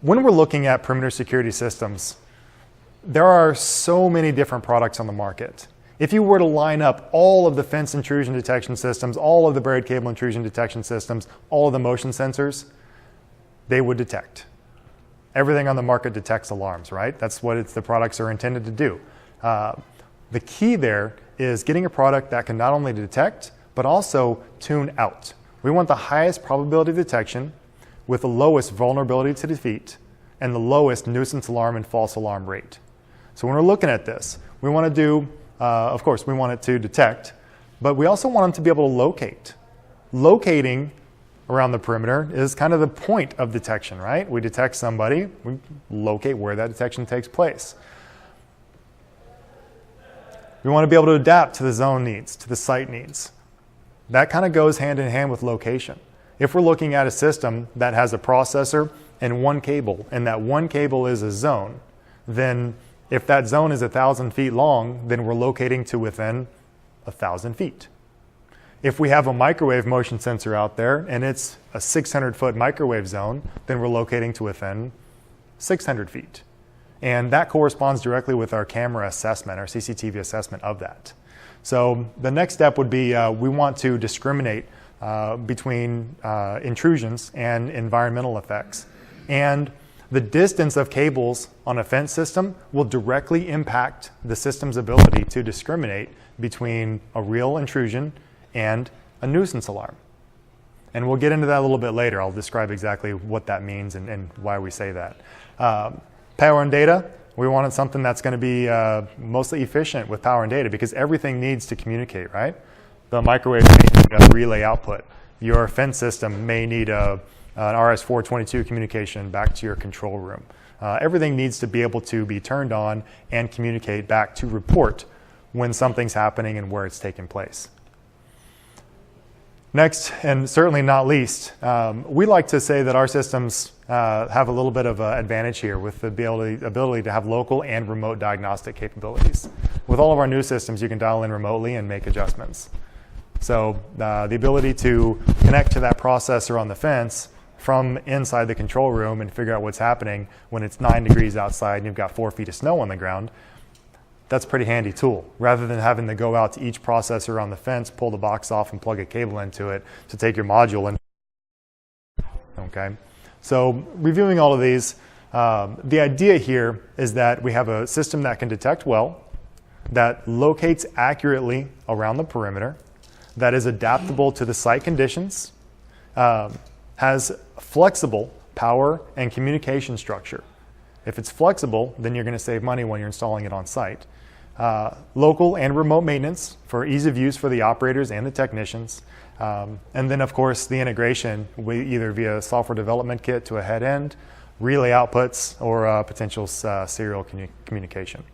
When we're looking at perimeter security systems, there are so many different products on the market. If you were to line up all of the fence intrusion detection systems, all of the buried cable intrusion detection systems, all of the motion sensors, they would detect. Everything on the market detects alarms, right? That's what the products are intended to do. The key there is getting a product that can not only detect, but also tune out. We want the highest probability of detection with the lowest vulnerability to defeat and the lowest nuisance alarm and false alarm rate. So when we're looking at this, we want to do, of course, we want it to detect, but we also want them to be able to locate. Locating around the perimeter is kind of the point of detection, right? We detect somebody, we locate where that detection takes place. We want to be able to adapt to the zone needs, to the site needs. That kind of goes hand in hand with location. If we're looking at a system that has a processor and one cable, and that one cable is a zone, then if that zone is 1,000 feet long, then we're locating to within 1,000 feet. If we have a microwave motion sensor out there and it's a 600-foot microwave zone, then we're locating to within 600 feet. And that corresponds directly with our camera assessment, our CCTV assessment of that. So the next step would be we want to discriminate between intrusions and environmental effects. And the distance of cables on a fence system will directly impact the system's ability to discriminate between a real intrusion and a nuisance alarm. And we'll get into that a little bit later. I'll describe exactly what that means and why we say that. Power and data, we wanted something that's going to be mostly efficient with power and data because everything needs to communicate, right? The microwave may need a relay output. Your fence system may need an RS-422 communication back to your control room. Everything needs to be able to be turned on and communicate back to report when something's happening and where it's taking place. Next, and certainly not least, we like to say that our systems have a little bit of an advantage here with the ability to have local and remote diagnostic capabilities. With all of our new systems, you can dial in remotely and make adjustments. So the ability to connect to that processor on the fence from inside the control room and figure out what's happening when it's 9 degrees outside and you've got 4 feet of snow on the ground, that's a pretty handy tool. Rather than having to go out to each processor on the fence, pull the box off and plug a cable into it to take your module in. Okay, so reviewing all of these, the idea here is that we have a system that can detect well, that locates accurately around the perimeter, that is adaptable to the site conditions, has flexible power and communication structure. If it's flexible, then you're going to save money when you're installing it on site. Local and remote maintenance for ease of use for the operators and the technicians. And then, of course, the integration either via software development kit to a head end, relay outputs, or potential serial communication.